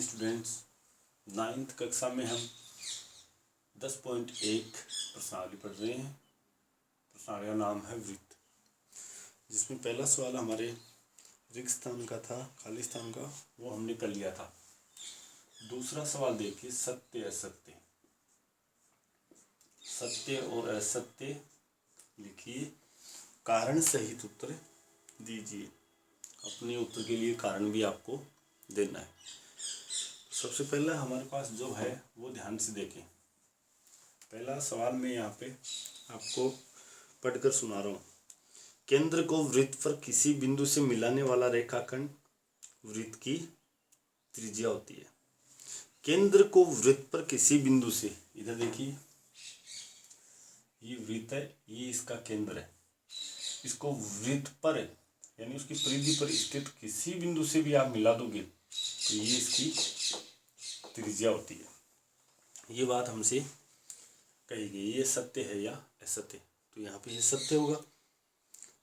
Morning students. 9th कक्षा में हम 10.1 प्रश्नावली पढ़ रहे हैं। प्रश्नावली का नाम है वृत्त, जिसमें पहला सवाल हमारे रिक्त स्थान का था, खाली स्थान का, वो हमने कर लिया था। दूसरा सवाल देखिए, सत्य असत्य। सत्य और असत्य लिखिए, कारण सहित उत्तर दीजिए। अपने उत्तर के लिए कारण भी आपको देना है। सबसे पहला हमारे पास जो है वो ध्यान से देखें। पहला सवाल मैं यहाँ पे आपको पढ़कर सुना रहा हूँ। केंद्र को वृत्त पर किसी बिंदु से मिलाने वाला रेखाखंड वृत्त की त्रिज्या होती है। केंद्र को वृत्त पर किसी बिंदु से, इधर देखिए ये वृत्त है, ये इसका केंद्र है। इसको वृत्त पर यानी उसकी परिधि पर स्थित किसी बिंदु से भी आप मिला दोगे तो ये इसकी त्रिज्या होती है। ये बात हमसे कही गई। ये सत्य है या असत्य? तो यहाँ पे ये सत्य होगा।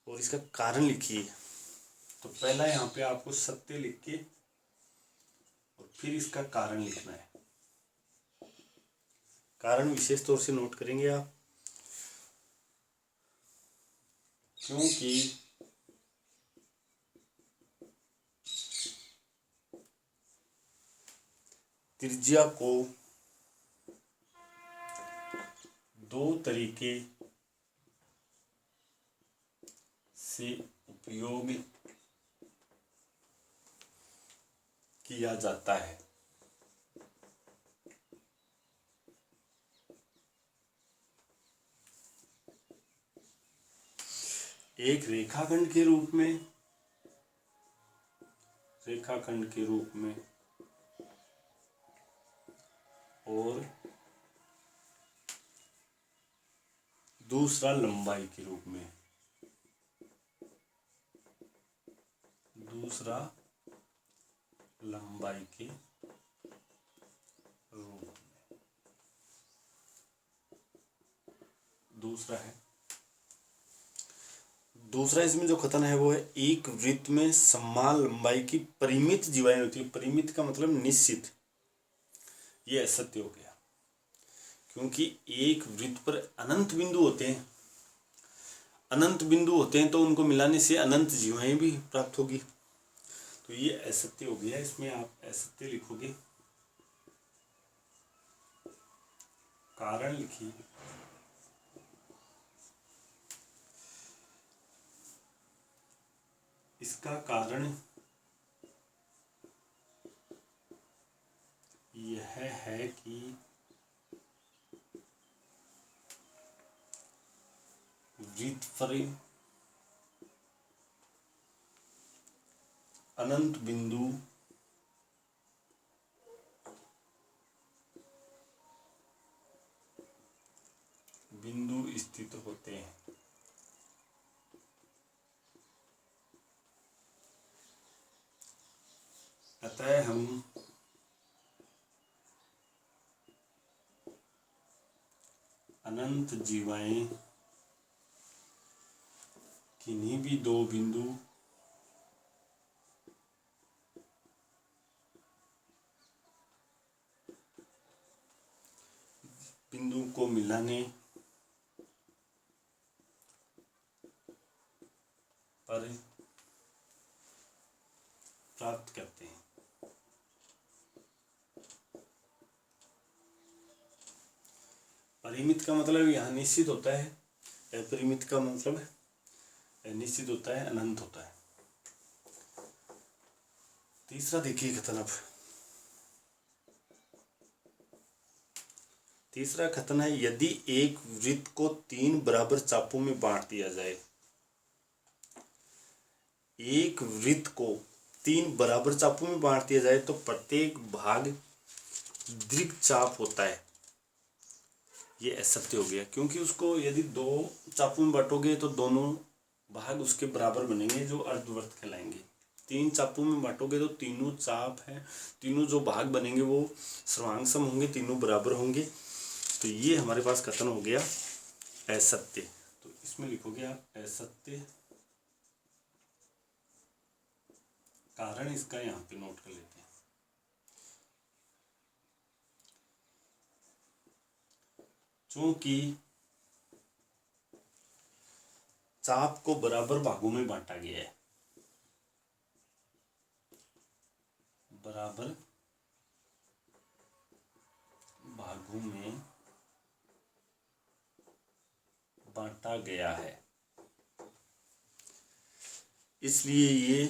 और इसका कारण लिखिए। तो पहला यहाँ पे आपको सत्य लिख के और फिर इसका कारण लिखना है। कारण विशेष तौर से नोट करेंगे आप, क्योंकि त्रिज्या को दो तरीके से उपयोग किया जाता है। एक रेखाखंड के रूप में, और दूसरा लंबाई के रूप में। दूसरा इसमें जो कथन है वो है, एक वृत्त में समान लंबाई की परिमित जीवाएं होती है। परिमित का मतलब निश्चित। ये असत्य हो गया, क्योंकि एक वृत्त पर अनंत बिंदु होते हैं तो उनको मिलाने से अनंत जीवाएं भी प्राप्त होगी। तो ये असत्य हो गया। इसमें आप असत्य लिखोगे, कारण लिखिए। इसका कारण यह है कि वृत्त पर अनंत बिंदु स्थित होते हैं। अतः हम अनंत जीवाएं किन्हीं भी दो बिंदु को मिलाने पर प्राप्त करते हैं। परिमित का मतलब यहाँ निश्चित होता है, अपरिमित का मतलब निश्चित होता है, अनंत होता है। तीसरा देखिए कथन। अब तीसरा कथन है, यदि एक वृत्त को 3 बराबर चापों में बांट दिया जाए। एक वृत्त को 3 बराबर चापों में बांट दिया जाए तो प्रत्येक भाग दीर्घ चाप होता है। ये असत्य हो गया, क्योंकि उसको यदि 2 चापों में बांटोगे तो दोनों भाग उसके बराबर बनेंगे, जो अर्धवृत्त कहलाएंगे। 3 चापों में बांटोगे तो तीनों चाप हैं, तीनों जो भाग बनेंगे वो सर्वांग होंगे, तीनों बराबर होंगे। तो ये हमारे पास कथन हो गया असत्य। तो इसमें लिखोगे आप असत्य। कारण इसका यहाँ पे नोट कर लेते हैं। चूंकि चाप को बराबर भागों में बांटा गया है, बराबर भागों में बांटा गया है, इसलिए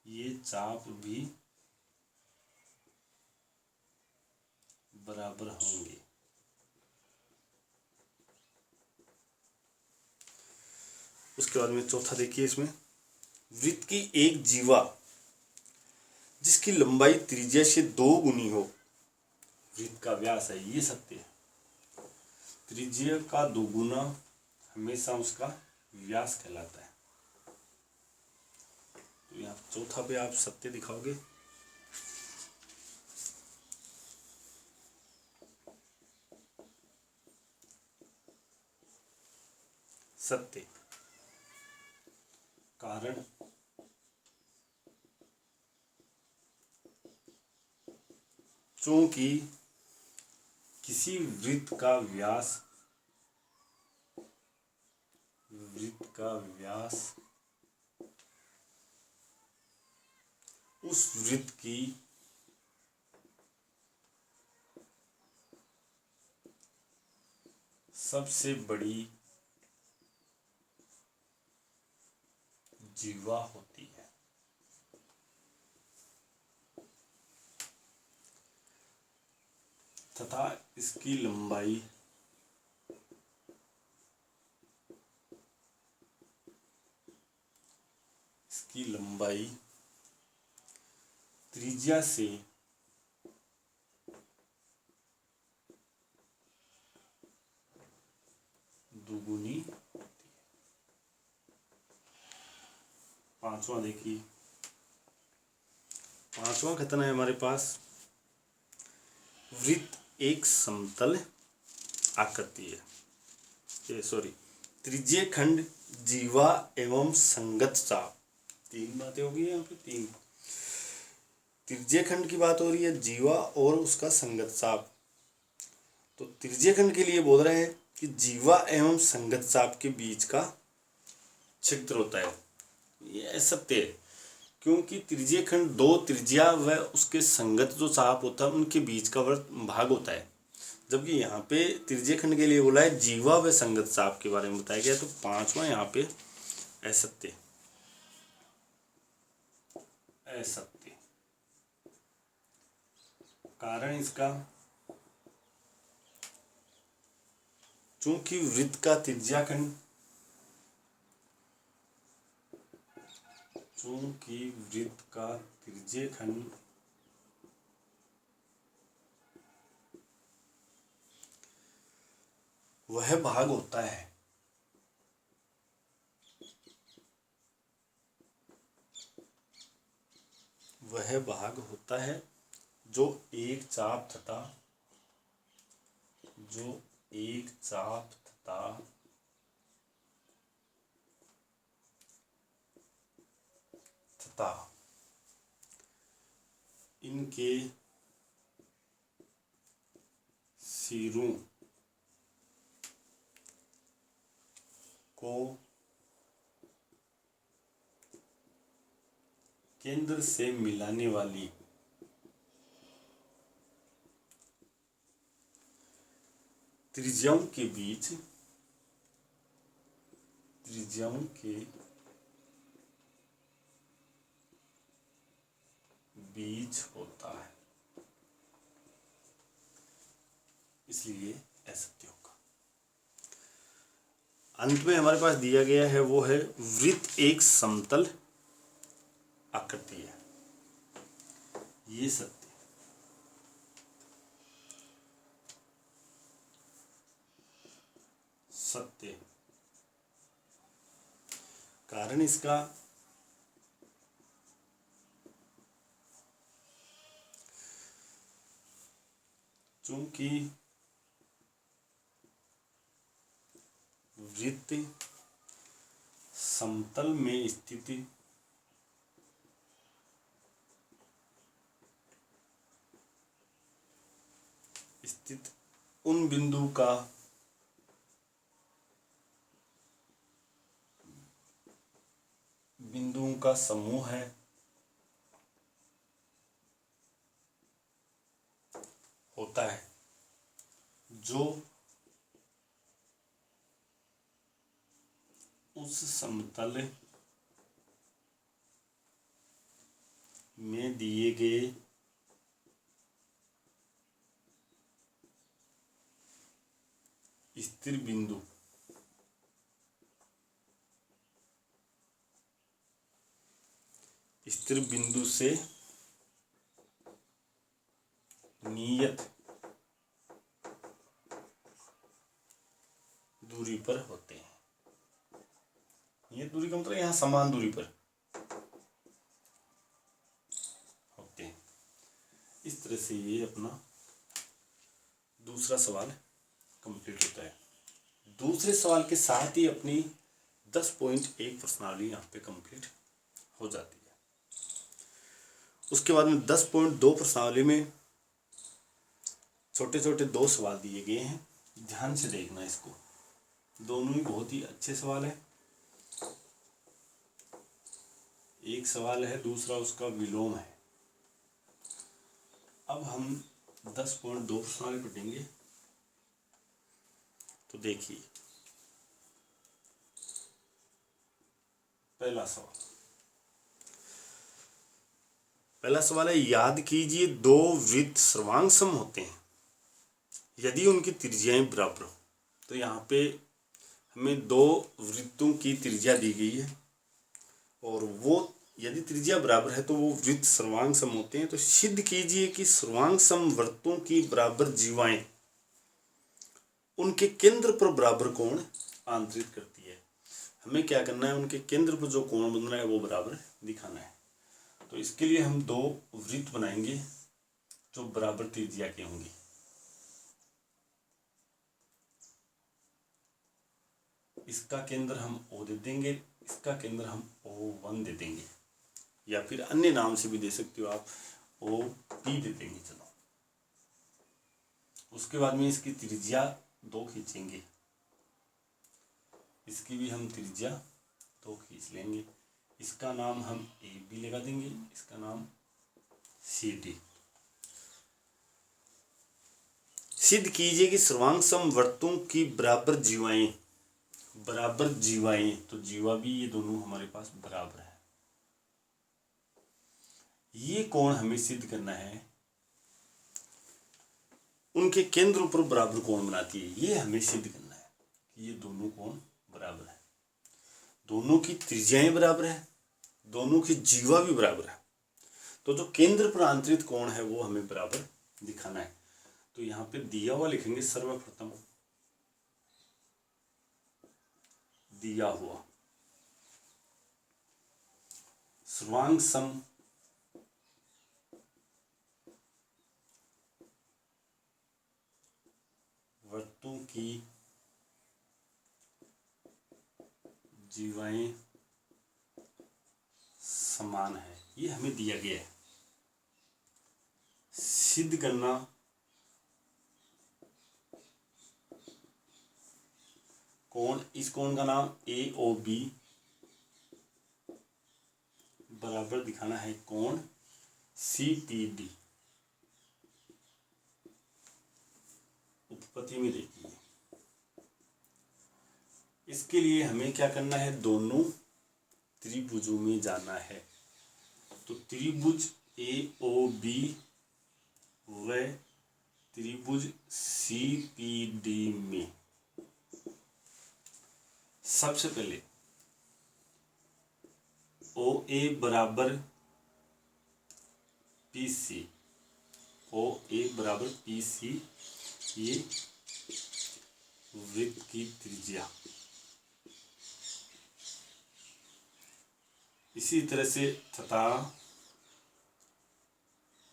ये चाप भी बराबर होंगे। उसके बाद में चौथा देखिए, इसमें वृत्त की एक जीवा जिसकी लंबाई त्रिज्या से 2 गुनी हो, वृत्त का व्यास है, ये सत्य है। त्रिज्या का 2 गुना हमेशा उसका व्यास कहलाता है। तो यहाँ चौथा पे आप सत्य दिखाओगे। सत्य, कारण चूंकि किसी वृत्त का व्यास उस वृत्त की सबसे बड़ी जीवा होती है, तथा इसकी लंबाई त्रिज्या से दुगुनी होती है। पांचवा देखिए, पांचवा कथन है हमारे पास, वृत्त एक समतल आकृति है, त्रिज्य खंड जीवा एवं संगत चाप। 3 बातें होगी यहाँ पे, 3 त्रिज्य खंड की बात हो रही है, जीवा और उसका संगत चाप। तो त्रिज्य खंड के लिए बोल रहे हैं कि जीवा एवं संगत चाप के बीच का क्षेत्र होता है, ये सत्य है। क्योंकि त्रिज्य खंड 2 त्रिज्या व उसके संगत जो चाप होता है उनके बीच का भाग होता है, जबकि यहाँ पे त्रिज्य खंड के लिए बोला है जीवा व संगत चाप के बारे में बताया गया। तो पांचवा यहाँ पे असत्य, कारण इसका चूंकि वृत्त का त्रिज्या खंड वह भाग होता है जो एक चाप तथा इनके सिरों को केंद्र से मिलाने वाली त्रिज्याओं के बीच होता है, इसलिए असत्य होगा। अंत में हमारे पास दिया गया है वो है वृत्त एक समतल आकृति है, ये सत्य। कारण इसका चूंकि वृत्त समतल में स्थित उन बिंदुओं का समूह है होता है जो उस समतल में दिए गए स्थिर बिंदु से नियत दूरी पर होते हैं। नियत दूरी का मतलब यहाँ समान दूरी पर होते हैं। इस तरह से ये अपना दूसरा सवाल कंप्लीट होता है। दूसरे सवाल के साथ ही अपनी 10.1 प्रश्नावली यहाँ पे कंप्लीट हो जाती है। उसके बाद में 10.2 प्रश्नावली में छोटे छोटे 2 सवाल दिए गए हैं। ध्यान से देखना इसको, दोनों ही बहुत ही अच्छे सवाल है। एक सवाल है, दूसरा उसका विलोम है। अब हम 10.2 प्रश्नावली पढ़ेंगे। तो देखिए, पहला सवाल है, याद कीजिए 2 वृत्त सर्वांग सम होते हैं यदि उनकी त्रिज्याएं बराबर हो। तो यहाँ पे हमें 2 वृत्तों की त्रिज्या दी गई है और वो यदि त्रिज्या बराबर है तो वो वृत्त सर्वांग सम होते हैं। तो सिद्ध कीजिए कि सर्वांग सम वृत्तों की बराबर जीवाएं उनके केंद्र पर बराबर कोण आंतरित करती है। हमें क्या करना है, उनके केंद्र पर जो कोण बन रहा है वो बराबर दिखाना है। तो इसके लिए हम 2 वृत्त बनाएंगे जो बराबर त्रिज्या के होंगे। इसका केंद्र हम O दे देंगे, इसका केंद्र हम O1 दे देंगे, या फिर अन्य नाम से भी दे सकते हो आप, OP दे देंगे। चलो, उसके बाद में इसकी त्रिज्या 2 खींचेंगे, इसकी भी हम त्रिज्या 2 खींच लेंगे। इसका नाम हम AB लगा देंगे, इसका नाम CD। सिद्ध कीजिए कि सर्वांग सम वृत्तों की बराबर जीवाएं, तो जीवा भी ये दोनों हमारे पास बराबर है। ये कोण हमें सिद्ध करना है, उनके केंद्रों पर बराबर कोण बनाती है। ये हमें सिद्ध करना है कि ये दोनों कोण बराबर है, दोनों की त्रिज्याएं बराबर है, दोनों की जीवा भी बराबर है। तो जो केंद्र पर आंतरित कोण है वो हमें बराबर दिखाना है। तो यहाँ पे दिया हुआ लिखेंगे, सर्वप्रथम दिया हुआ सर्वांग सम वृत्तों की जीवाएं समान है, ये हमें दिया गया है। सिद्ध करना कोण, इस कोण का नाम AOB बराबर दिखाना है कोण CPD। उत्पत्ति में देखिए, इसके लिए हमें क्या करना है, दोनों त्रिभुजों में जाना है। तो त्रिभुज AOB व त्रिभुज CPD में सबसे पहले OA बराबर PC, OA बराबर PC, ये वृत्त की त्रिज्या। इसी तरह से तथा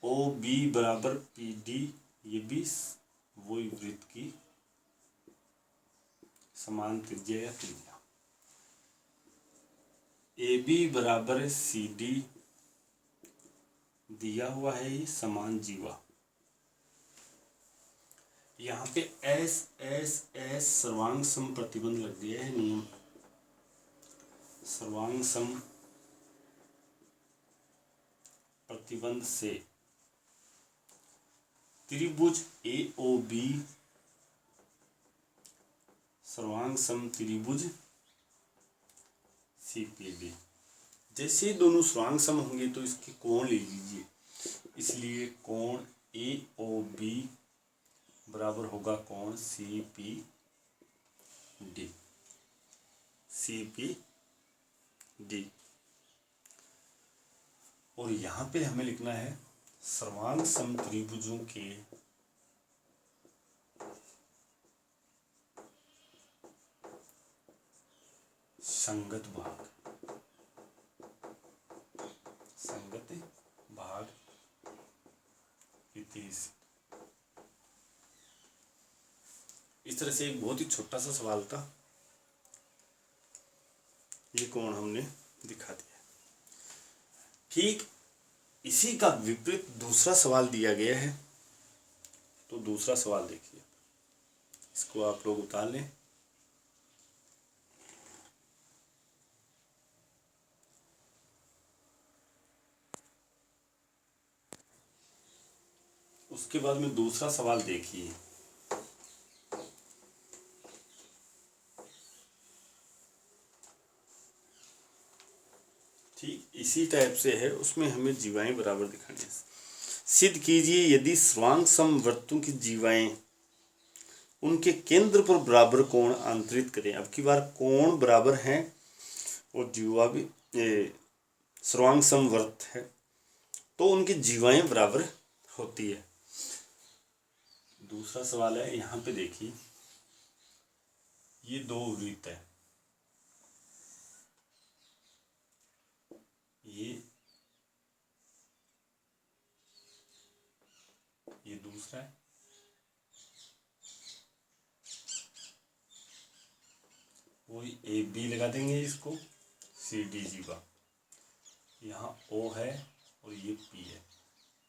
OB बराबर PD, ये भी वही वृत्त की समान त्रिज्या या त्रिज्या। AB बराबर CD दिया हुआ है, ये समान जीवा। यहाँ पे एस एस एस सर्वांग सम प्रतिबंध लग गया है नियम। सर्वांग सम प्रतिबंध से त्रिभुज ए ओ बी सर्वांग सम त्रिभुज सी पी डी। जैसे दोनों सर्वांग सम होंगे तो इसके कोण ले लीजिए, इसलिए कोण ए ओ बी बराबर होगा कोण C P D. C P D. और यहाँ पे हमें लिखना है सर्वांग सम त्रिभुजों के संगत भाग। संगत भाग इस तरह से एक बहुत ही छोटा सा सवाल था, ये कोण हमने दिखा दिया। ठीक इसी का विपरीत दूसरा सवाल दिया गया है, तो दूसरा सवाल देखिए, इसको आप लोग उतार लें। उसके बाद में दूसरा सवाल देखिए। ठीक इसी टाइप से है, उसमें हमें जीवाएं बराबर दिखानी है। सिद्ध कीजिए यदि सर्वांग सम वृत्तों की जीवाएं उनके केंद्र पर बराबर कोण आंतरित करें। अब की बार कोण बराबर हैं और जीवा भी सर्वांग सम वृत्त है, तो उनकी जीवाएं बराबर होती है। दूसरा सवाल है, यहाँ पे देखिए, ये दो वृत्त है, ये दूसरा है, वही ए बी लगा देंगे, इसको सी डी जीवा, यहाँ ओ है और ये पी है।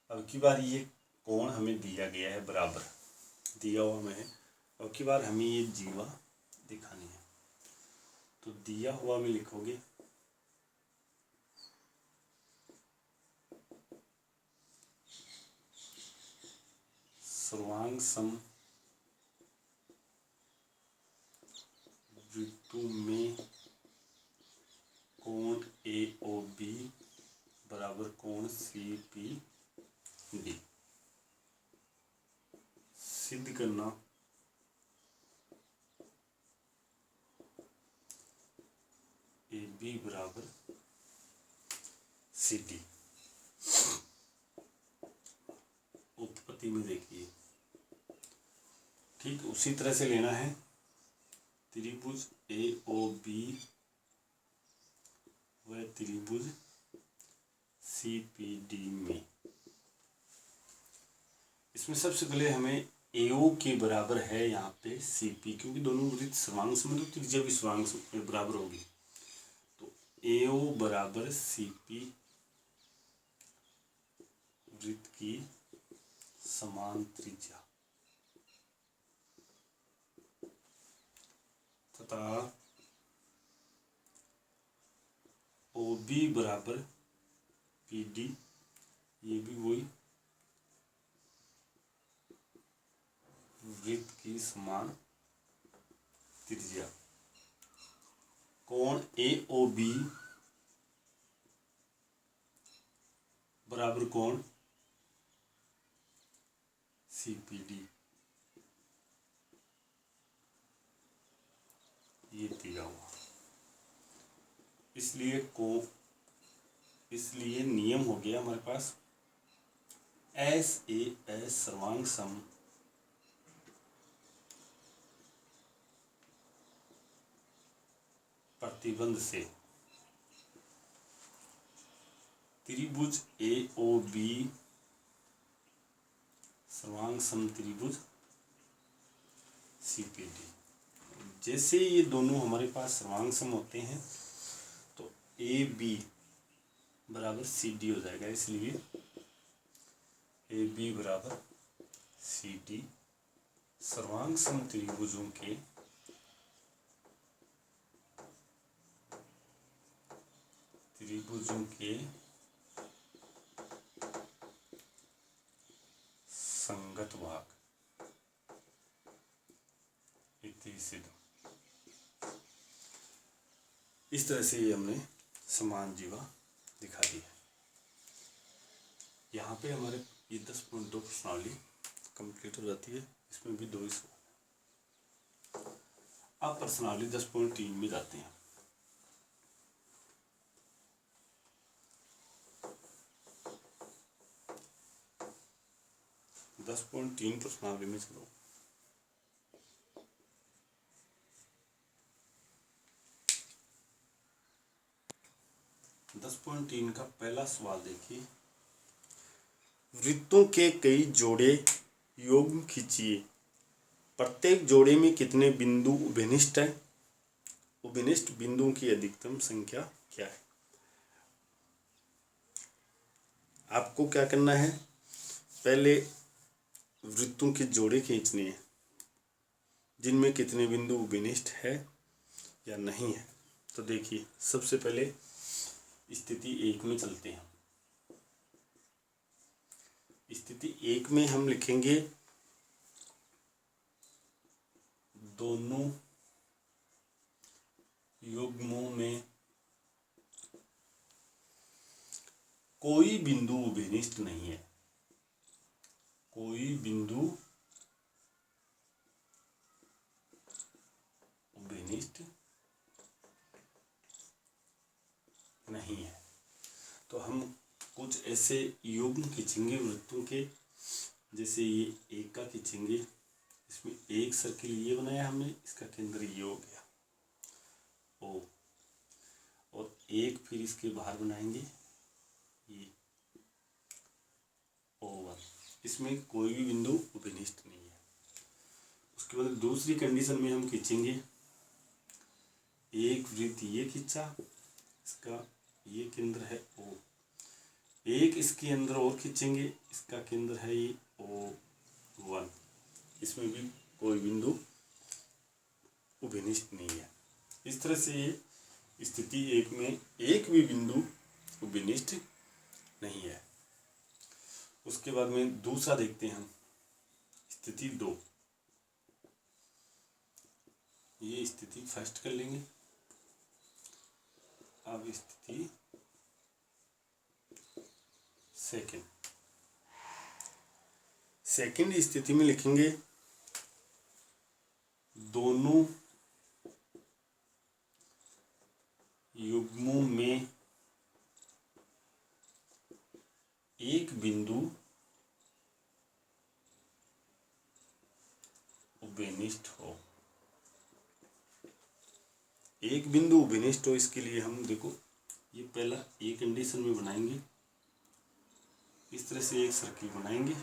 अब की बार ये कोण हमें दिया गया है, बराबर दिया हुआ हमें है। अब की बार हमें ये जीवा दिखानी है, तो दिया हुआ में लिखोगे सर्वांग सम वृत्तों में कोण ए ओ बी बराबर कोण सी पी डी। सिद्ध करना ए बी बराबर सी डी। उत्पत्ति में देखिए, ठीक उसी तरह से लेना है। त्रिभुज ए ओ बी व त्रिभुज सी पी डी में, इसमें सबसे पहले हमें एओ के बराबर है यहाँ पे सी पी, क्योंकि दोनों वृत्त सर्वांग सम, त्रिज्या भी सर्वांग सम बराबर होगी, तो एओ बराबर सी पी वृत्त की समान त्रिज्या तथा ओ बी बराबर पी डी, ये भी वही वृत्त की समान त्रिज्या। कोण ए ओ बी बराबर कोण सी पी डी, ये दिया हुआ। इसलिए नियम हो गया हमारे पास एस ए एस सर्वांग सम प्रतिबंध से त्रिभुज ए ओ बी सर्वांग सम त्रिभुज सी पी डी। जैसे ये दोनों हमारे पास सर्वांग सम होते हैं तो ए बी बराबर सी डी हो जाएगा, इसलिए ए बी बराबर सी डी सर्वांग समत्रिभुजों के संगत भाग इति सिद्ध। इस तरह से ये हमने समान जीवा दिखा दी है। यहाँ पे हमारे ये 10.2 प्रश्नावली कंप्लीट हो जाती है। इसमें भी 2 ही सवाल। अब प्रश्नावली 10.3 में जाते हैं। दस पॉइंट 3 प्रश्नावली में चलो। दस पॉइंट 3 का पहला सवाल देखिए। वृत्तों के कई जोड़े युग्म खींचिए। प्रत्येक जोड़े में कितने बिंदु उभयनिष्ठ हैं? उभयनिष्ठ बिंदुओं की अधिकतम संख्या क्या है? आपको क्या करना है, पहले वृत्तों के जोड़े खींचने हैं जिनमें कितने बिंदु उभयनिष्ठ है या नहीं है। तो देखिए, सबसे पहले स्थिति 1 में चलते हैं। स्थिति 1 में हम लिखेंगे दोनों युग्मों में कोई बिंदु उभयनिष्ठ नहीं है। कोई बिंदु उभयनिष्ठ नहीं है। तो हम कुछ ऐसे युग्म खींचेंगे वृत्तों के, जैसे ये 1 का खींचेंगे। इसमें एक सर्किल ये बनाया हमने, इसका केंद्र ये हो गया O, और एक फिर इसके बाहर बनाएंगे ये O1। इसमें कोई भी बिंदु उभयनिष्ठ नहीं है। उसके बाद दूसरी कंडीशन में हम खींचेंगे एक वृत्त ये खींचा, इसका ये केंद्र है O। एक इसके अंदर और खींचेंगे, इसका केंद्र है ये O1। इसमें भी कोई बिंदु उभयनिष्ठ नहीं है। इस तरह से स्थिति 1 में एक भी बिंदु उभयनिष्ठ नहीं है। उसके बाद में दूसरा देखते हैं हम, स्थिति 2। ये स्थिति फर्स्ट कर लेंगे। अब स्थिति सेकंड स्थिति में लिखेंगे दोनों युग्मों में एक बिंदु उभयनिष्ठ हो। एक बिंदु उभयनिष्ठ हो, इसके लिए हम देखो ये पहला ये कंडीशन में बनाएंगे। इस तरह से एक सर्किल बनाएंगे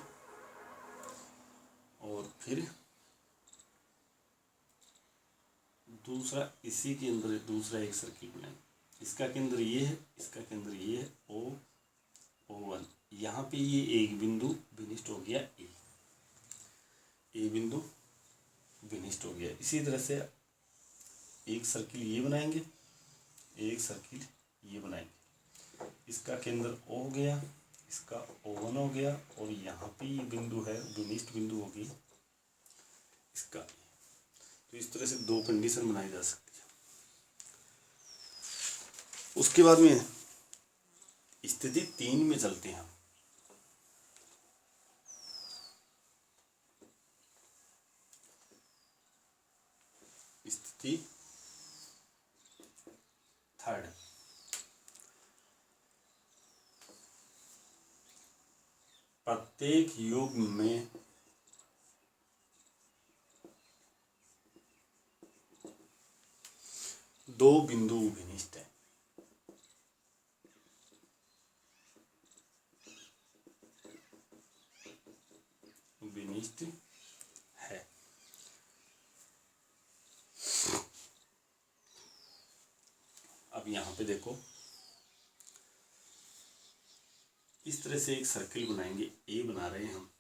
और फिर दूसरा इसी के अंदर दूसरा एक सर्किल बनाएंगे। इसका केंद्र ये है, इसका केंद्र ये है O1। यहाँ पे ये एक बिंदु विनिष्ट हो गया ए बिंदु विनिष्ट हो गया। इसी तरह से एक सर्किल ये बनाएंगे, एक सर्किल ये बनाएंगे। इसका केंद्र O हो गया, इसका O1 हो गया, और यहाँ पे ये बिंदु है विनिष्ट बिंदु होगी इसका। तो इस तरह से 2 कंडीशन बनाई जा सकती है। उसके बाद में स्थिति 3 में चलते हैं। स्थिति 3, प्रत्येक युग्म में दो बिंदु उभयनिष्ठ है। उभयनिष्ठ है। अब यहाँ पे देखो, इस तरह से एक सर्किल बनाएंगे, ए बना रहे हैं हम।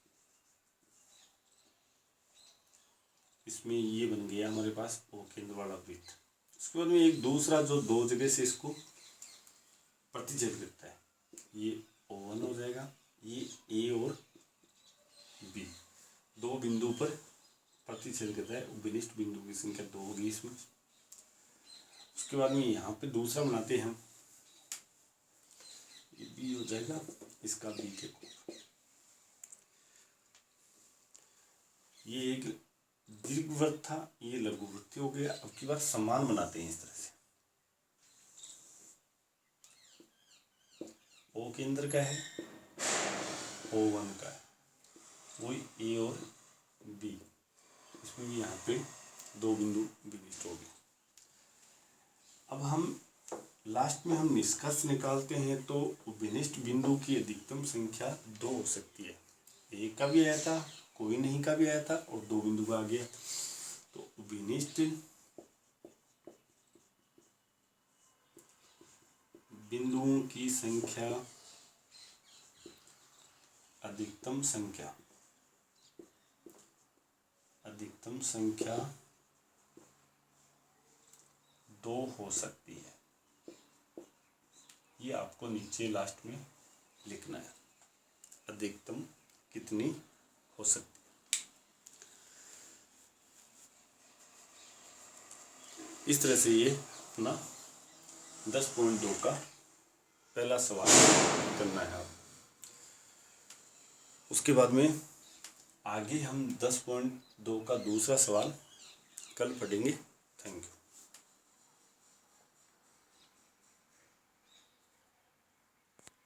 इसमें ये बन गया हमारे पास ओ केंद्र वाला वृत्त। उसके बाद में एक दूसरा जो 2 जगह से इसको प्रतिच्छेद करता है, ये O1 हो जाएगा, ये A और B 2 बिंदु पर प्रतिच्छेद करता है। विनिष्ट बिंदु की संख्या 2 होगी इसमें। उसके बाद में यहाँ पे दूसरा बनाते हैं हम, ये B हो जाएगा, इसका B के कोण। ये एक दीर्घवृत्त था, ये लघुवृत्त हो गया। अब की बार समान बनाते हैं इस तरह से। O केंद्र का है, O1 का है, वही A और B, इसमें भी यहाँ पे 2 बिंदु विनिष्ट हो गए। अब हम लास्ट में हम निष्कर्ष निकालते हैं, तो विनिष्ट बिंदु की अधिकतम संख्या 2 हो सकती है। एक का भी आया था, कोई नहीं का भी आया था, और 2 बिंदु का आ गया। तो विनिष्ट बिंदुओं की संख्या, अधिकतम संख्या 2 हो सकती है। ये आपको नीचे लास्ट में लिखना है, अधिकतम कितनी हो सकती है। इस तरह से ये अपना 10.2 का पहला सवाल करना है आप। उसके बाद में आगे हम 10.2 का दूसरा सवाल कल पढ़ेंगे। Thank you.